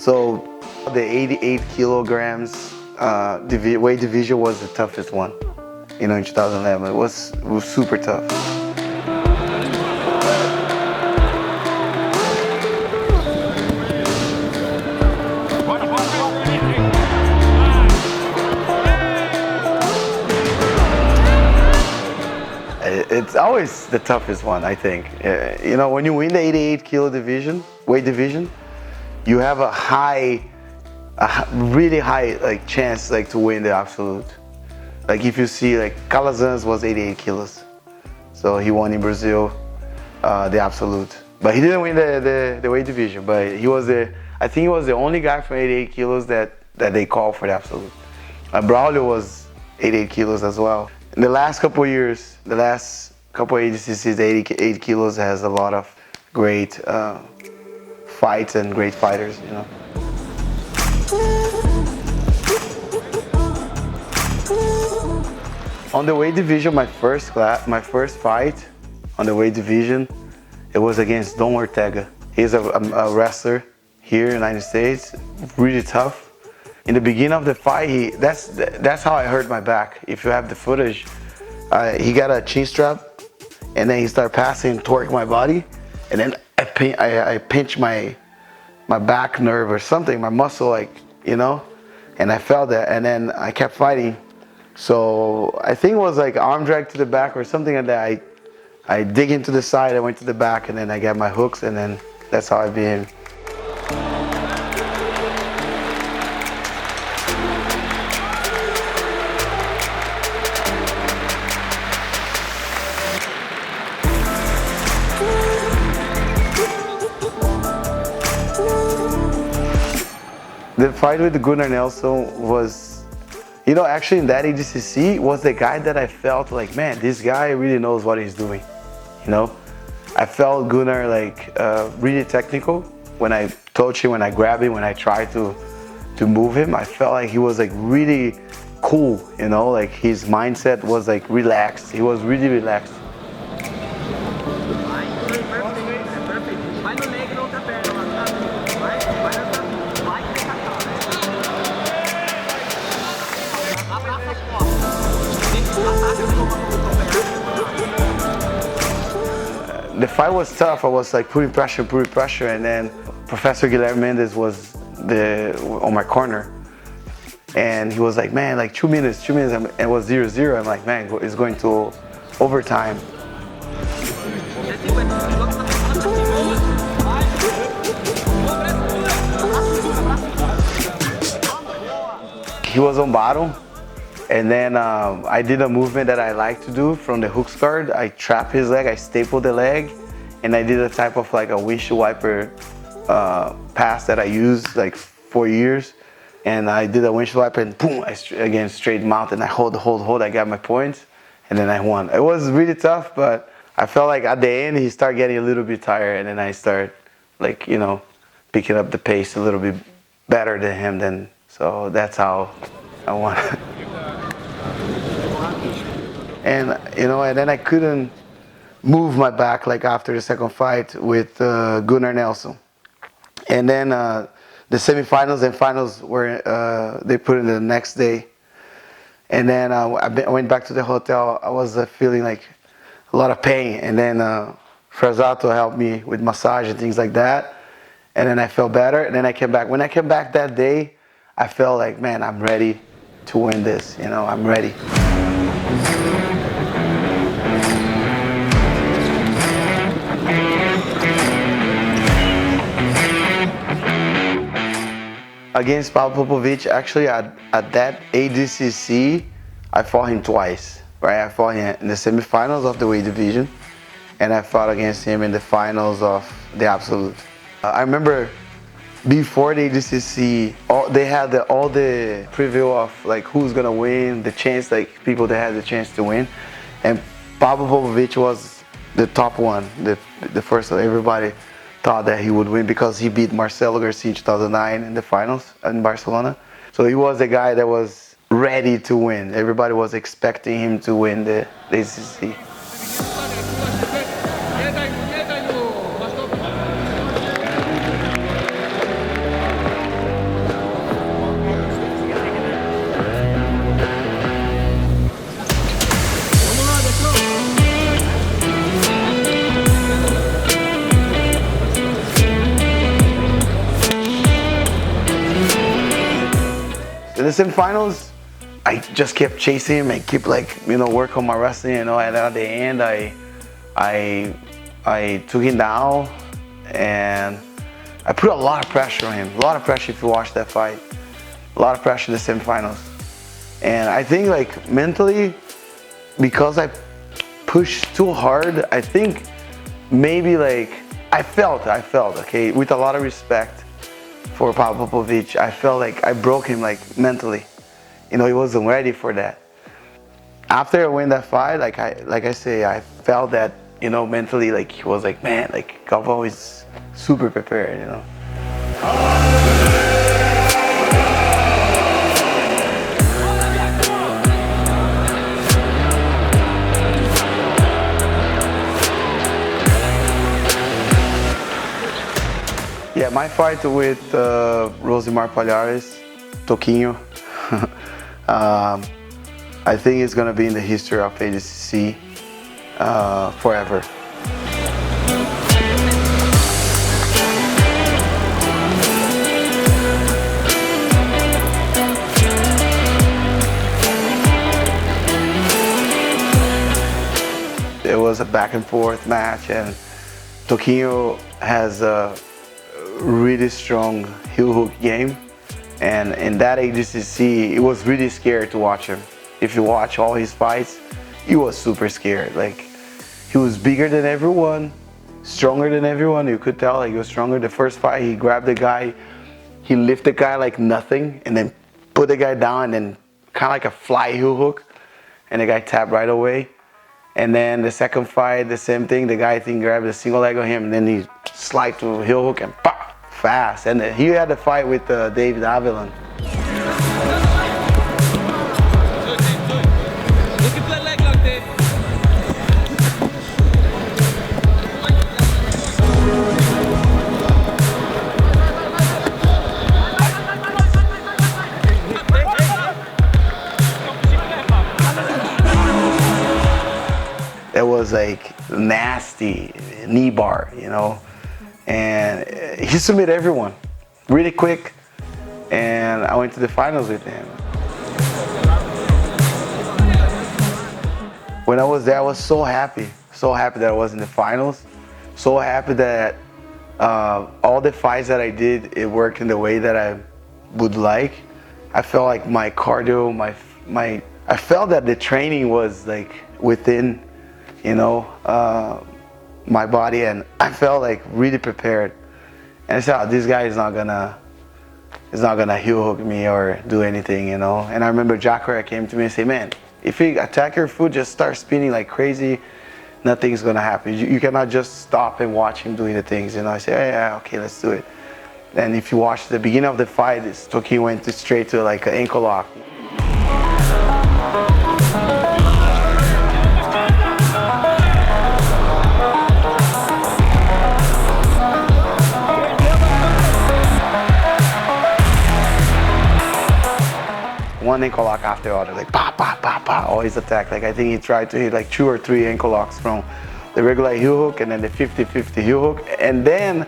So the 88 kilograms weight division was the toughest one, in 2011. It was super tough. It's always the toughest one, I think. When you win the 88 kilo weight division, you have a really high chance to win the absolute. If you see Calasans was 88 kilos, so he won in Brazil the absolute, but he didn't win the weight division. But I think he was the only guy from 88 kilos that they called for the absolute. Braulio was 88 kilos as well. In the last couple of years, the last couple of ADCCs, the 88 kilos has a lot of great fights and great fighters, On the weight division, my first fight on the weight division, it was against Don Ortega. He's a wrestler here in the United States, really tough. In the beginning of the fight, that's how I hurt my back. If you have the footage, he got a chin strap, and then he started passing and torquing my body, and then I pinched my back nerve or something, my muscle, and I felt that, and then I kept fighting. So I think it was arm drag to the back or something like that. I dig into the side, I went to the back, and then I got my hooks, and then that's how I beat him. The fight with Gunnar Nelson was, actually in that ADCC was the guy that I felt man, this guy really knows what he's doing. I felt Gunnar really technical. When I touch him, when I grab him, when I try to move him, I felt like he was really cool. His mindset was relaxed. He was really relaxed. The fight was tough. I was putting pressure, and then Professor Guilherme Mendes was on my corner, and he was man, 2 minutes, and it was 0-0. I'm man, it's going to overtime. He was on bottom, and then I did a movement that I like to do from the hook guard. I trapped his leg, I stapled the leg, and I did a type of a windshield wiper pass that I used for years. And I did a windshield wiper, and boom, again straight mount, and I hold, I got my points, and then I won. It was really tough, but I felt at the end he started getting a little bit tired, and then I started picking up the pace a little bit better than him. So that's how I won. And and then I couldn't move my back after the second fight with Gunnar Nelson. And then the semifinals and finals were they put in the next day. And then I went back to the hotel. I was feeling a lot of pain. And then Frazato helped me with massage and things like that. And then I felt better. And then I came back. When I came back that day, I felt man, I'm ready to win this. I'm ready. Against Pablo Popovitch, actually at that ADCC, I fought him twice, right? I fought him in the semifinals of the weight division, and I fought against him in the finals of the absolute. I remember before the ADCC, they had all the preview of who's gonna win, the chance, people that had the chance to win, and Pablo Popovitch was the top one, the first. Everybody thought that he would win because he beat Marcelo Garcia in 2009 in the finals in Barcelona. So he was the guy that was ready to win. Everybody was expecting him to win the ADCC. the semifinals, I just kept chasing him and keep work on my wrestling, and at the end I took him down and I put a lot of pressure on him. A lot of pressure if you watch that fight. A lot of pressure in the semifinals. And I think mentally, because I pushed too hard, I think maybe I felt, okay, with a lot of respect for Pablo Popovitch, I felt like I broke him mentally. He wasn't ready for that. After I win that fight, like I say, I felt that, mentally, he was man, Galvao is super prepared, Yeah, my fight with Rousimar Palhares, Toquinho, I think it's gonna be in the history of ADCC forever. It was a back and forth match, and Toquinho has a really strong heel hook game, and in that ADCC it was really scary to watch him. If you watch all his fights, he was super scared. He was bigger than everyone, stronger than everyone. You could tell he was stronger. The first fight, he grabbed the guy, he lifted the guy like nothing, and then put the guy down, and then kind of like a fly heel hook, and the guy tapped right away. And then the second fight, the same thing. The guy, I think, grabbed a single leg on him, and then he slid to a heel hook and pop, fast. And he had a fight with David Avilan. It was nasty knee bar, and he submitted everyone really quick, and I went to the finals with him. When I was there, I was so happy that I was in the finals, so happy that all the fights that I did, it worked in the way that I would like. I felt like my cardio, I felt that the training was within my body, and I felt really prepared. And I said, oh, this guy is not gonna heel hook me or do anything, And I remember Jacare came to me and said, man, if you attack your foot, just start spinning like crazy, nothing's gonna happen. You cannot just stop and watch him doing the things. I said, yeah, okay, let's do it. And if you watch the beginning of the fight, Toquinho went straight to an ankle lock. One ankle lock after the other, pa, pa, pa, pa, always attack. I think he tried to hit 2 or 3 ankle locks from the regular heel hook and then the 50-50 heel hook. And then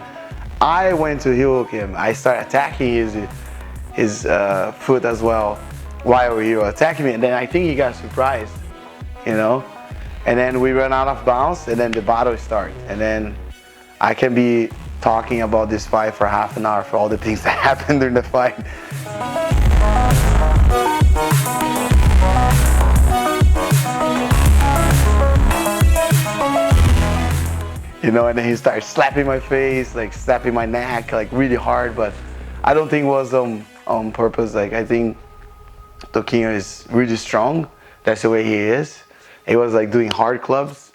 I went to heel hook him. I started attacking his foot as well while he was attacking me. And then I think he got surprised, And then we ran out of bounds, and then the battle started. And then I can be talking about this fight for half an hour for all the things that happened during the fight. And then he started slapping my face, slapping my neck, really hard. But I don't think it was on purpose. I think Toquinho is really strong. That's the way he is. He was doing hard clubs.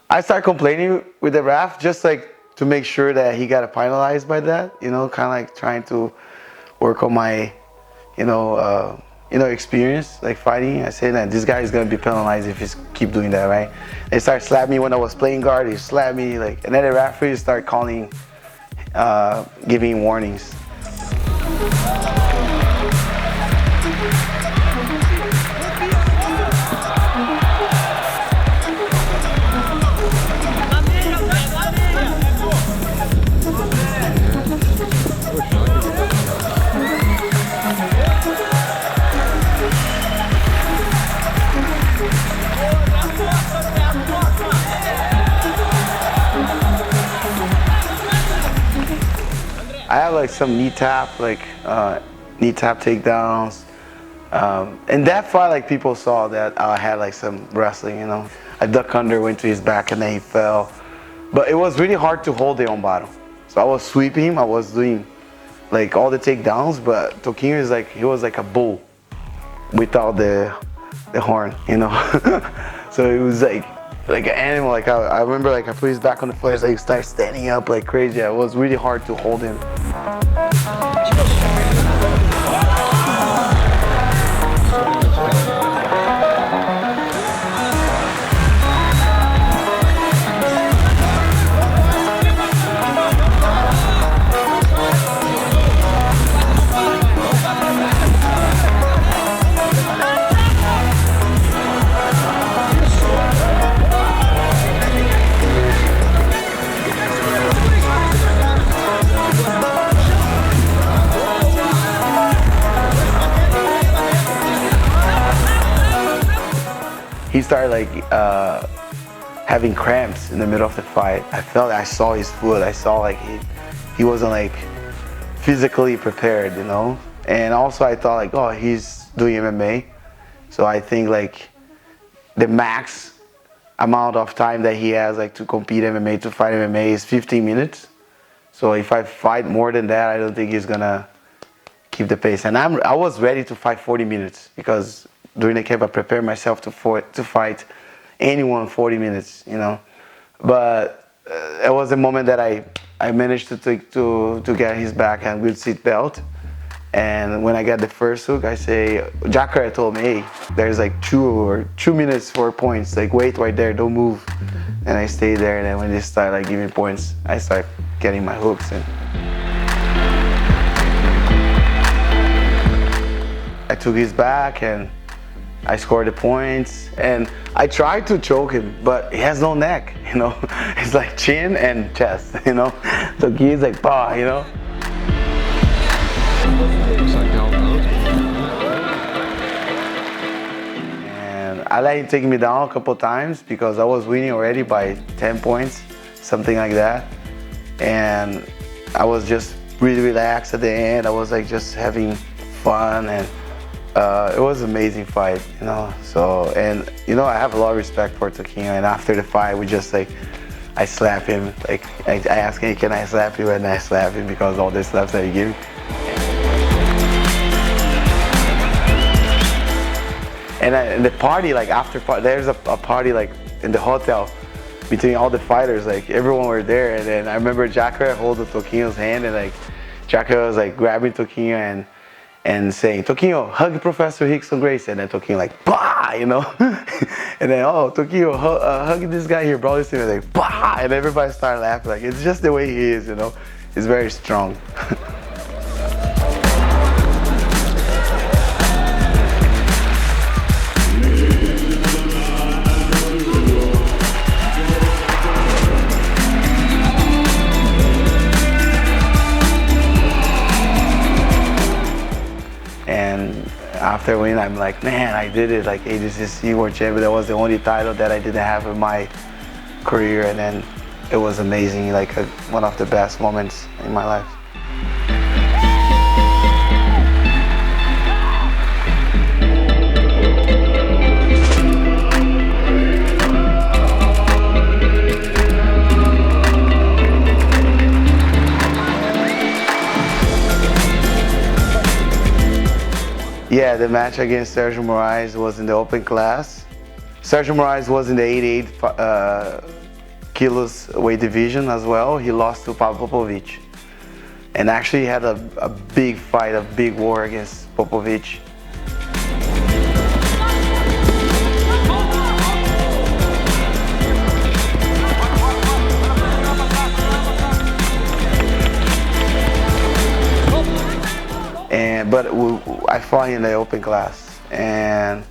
I started complaining with the ref just to make sure that he got penalized by that. Kind of trying to work on my, experience fighting. I said that this guy is gonna be penalized if he keep doing that, right? They started slapping me when I was playing guard. He slapped me and then the referee started calling, giving warnings. like some knee tap takedowns. And that fight, like people saw that I had like some wrestling, you know. I duck under, went to his back, and then he fell. But it was really hard to hold the on bottom. So I was sweeping him, I was doing like all the takedowns, but Toquinho is like, he was like a bull without the horn, you know. So it was like an animal. Like I remember, like I put his back on the floor, like he started standing up like crazy. It was really hard to hold him. He started like having cramps in the middle of the fight. I saw his foot. I saw like he wasn't like physically prepared, you know. And also I thought like, oh, he's doing MMA, so I think like the max amount of time that he has like to compete MMA, to fight MMA, is 15 minutes. So if I fight more than that, I don't think he's gonna keep the pace. And I was ready to fight 40 minutes because during the camp I prepared myself to fight anyone 40 minutes, you know. But it was a moment that I managed to get his backhand with seat belt. And when I got the first hook, I say, Jacare told me, hey, there's like 2 minutes for points, like wait right there, don't move. And I stayed there, and then when they started like giving points, I started getting my hooks. And I took his back and I scored the points, and I tried to choke him, but he has no neck, you know. It's like chin and chest, you know. So he's like, bah, you know. And I let him take me down a couple times because I was winning already by 10 points, something like that. And I was just really relaxed at the end. I was like just having fun, and it was an amazing fight, you know. So, and you know, I have a lot of respect for Toquinho, and after the fight we just like, I slap him, like I asked him, can I slap you, and I slap him because all the slaps that he gave me. And the party, like after there's a party like in the hotel between all the fighters, like everyone were there. And then I remember Jacare holding Toquinho's hand, and like Jacare was like grabbing Toquinho and saying, Toquinho, hug Professor Rickson Gracie. And then Toquinho like, bah, you know. And then, oh, Toquinho, hug this guy here, Braulio Estima, like, bah, and everybody started laughing. Like, it's just the way he is, you know. He's very strong. And after winning, I'm like, man, I did it, like ADCC World Champion. That was the only title that I didn't have in my career, and then it was amazing, like one of the best moments in my life. Yeah, the match against Sergio Moraes was in the open class. Sergio Moraes was in the 88 kilos weight division as well. He lost to Pablo Popovitch. And actually had a big fight, a big war against Popovitch. But I fought in the open class, and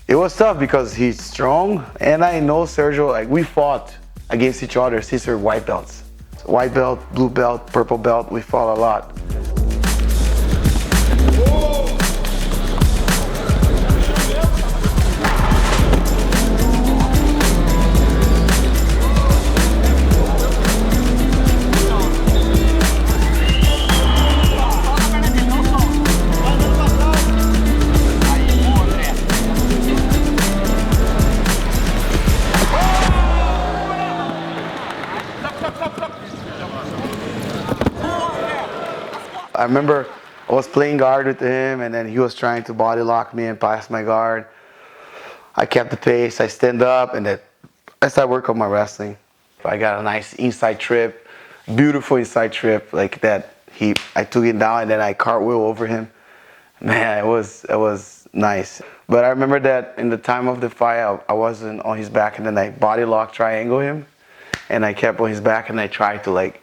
it was tough because he's strong, and I know Sergio, like we fought against each other since we're white belts. So white belt, blue belt, purple belt, we fought a lot. remember I was playing guard with him, and then he was trying to body lock me and pass my guard. I kept the pace, I stand up, and then I started working on my wrestling. I got a nice inside trip, beautiful inside trip, like that. I took it down, and then I cartwheel over him. Man, it was nice. But I remember that in the time of the fight, I wasn't on his back, and then I body lock triangle him, and I kept on his back, and I tried to, like,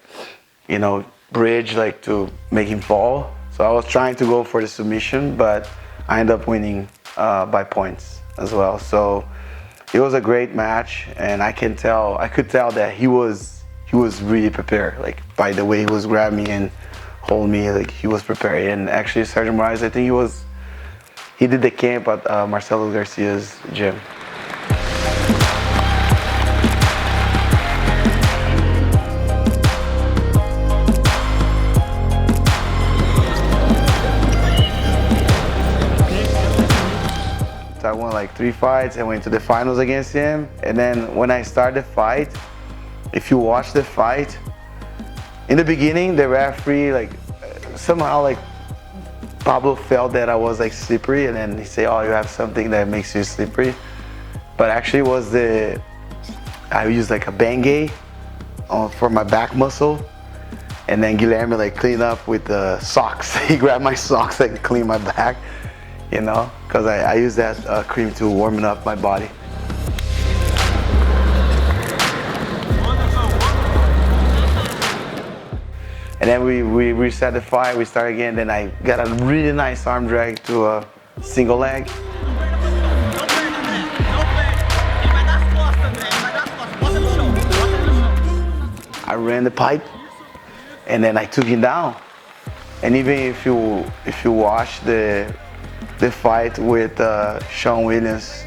you know, bridge, like, to make him fall. So I was trying to go for the submission, but I ended up winning by points as well. So it was a great match, and I could tell that he was really prepared, like, by the way he was grabbing me and holding me, like, he was prepared. And actually, Sergio Moraes, I think he did the camp at Marcelo Garcia's gym. I won like 3 fights. I went to the finals against him. And then when I started the fight, if you watch the fight, in the beginning, the referee, like, somehow, like, Pablo felt that I was, like, slippery, and then he said, oh, you have something that makes you slippery. But actually it was I used like a Bengay for my back muscle. And then Guilherme, like, cleaned up with the socks. He grabbed my socks and cleaned my back, you know, because I use that cream to warm up my body. And then we reset the fight, we start again, then I got a really nice arm drag to a single leg. I ran the pipe, and then I took him down. And even if you watch the fight with Sean Williams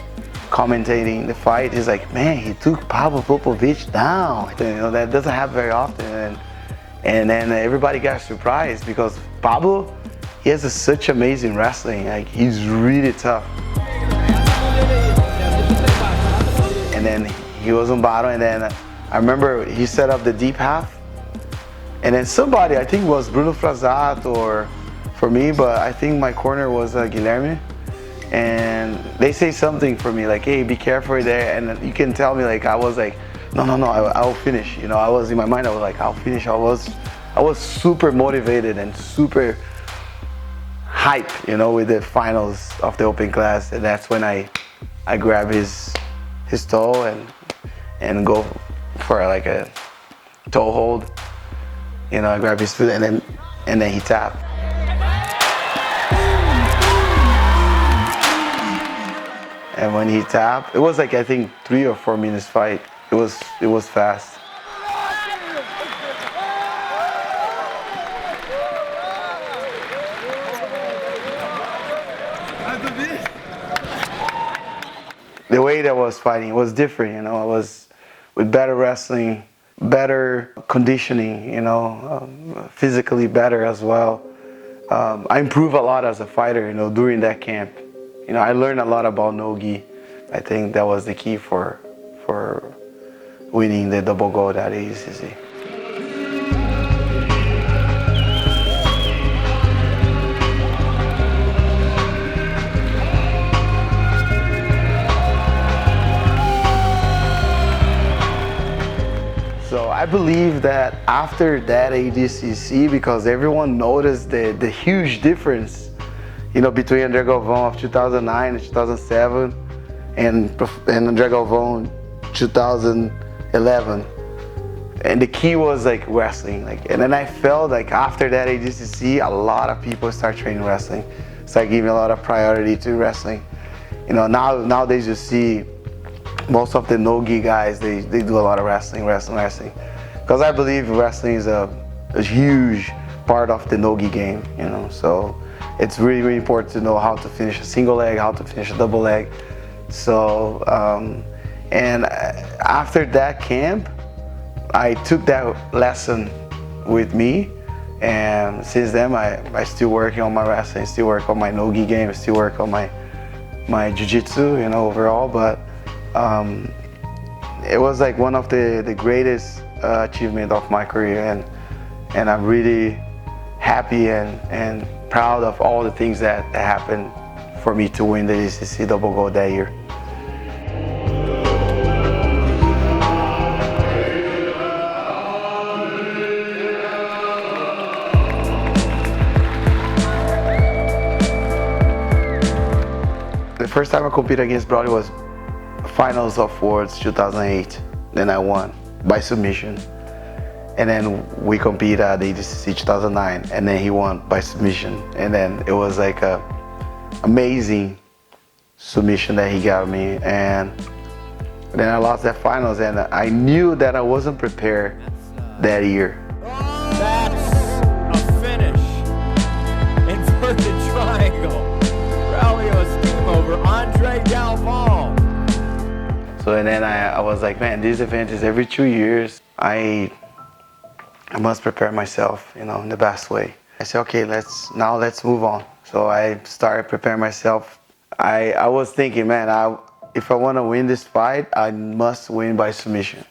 commentating the fight, he's like, man, he took Pablo Popovitch down. You know, that doesn't happen very often. And then everybody got surprised because Pablo, he has such amazing wrestling. Like, he's really tough. And then he was on bottom, and then I remember he set up the deep half. And then somebody, I think it was Bruno Frazato or for me, but I think my corner was Guilherme. And they say something for me like, hey, be careful there. And you can tell me, like, I was like, no, I'll finish. You know, I was in my mind, I was like, I'll finish. I was super motivated and super hype, you know, with the finals of the open class. And that's when I grab his toe and go for like a toe hold. You know, I grab his foot and then he tapped. And when he tapped, it was like, I think 3 or 4 minutes fight. It was fast. The way that I was fighting was different, you know. I was with better wrestling, better conditioning, you know, physically better as well. I improved a lot as a fighter, you know, during that camp. You know, I learned a lot about no-gi. I think that was the key for winning the double gold at ADCC. So I believe that after that ADCC, because everyone noticed the huge difference, you know, between Andre Galvao of 2009 and 2007 and Andre Galvao 2011. And the key was like wrestling, like, and then I felt like after that ADCC, a lot of people start training wrestling. Start giving a lot of priority to wrestling. You know, nowadays you see most of the no-gi guys, they do a lot of wrestling. Because I believe wrestling is a huge part of the no-gi game, you know. So it's really, really important to know how to finish a single leg, how to finish a double leg. So, and after that camp, I took that lesson with me, and since then I still working on my wrestling, still work on my no-gi game, still work on my jiu-jitsu, you know, overall. But it was like one of the greatest achievement of my career, and I'm really happy and proud of all the things that happened for me to win the ADCC double gold that year. The first time I competed against Braulio was finals of Worlds 2008. Then I won by submission. And then we competed at the ADCC 2009, and then he won by submission. And then it was like a amazing submission that he got me. And then I lost that finals, and I knew that I wasn't prepared that year. That's a finish. Inverted triangle. Braulio Estima over Andre Galvao. So and then I was like, man, this event is every 2 years. I must prepare myself, you know, in the best way. I said, okay, let's move on. So I started preparing myself. I was thinking, man, if I want to win this fight, I must win by submission.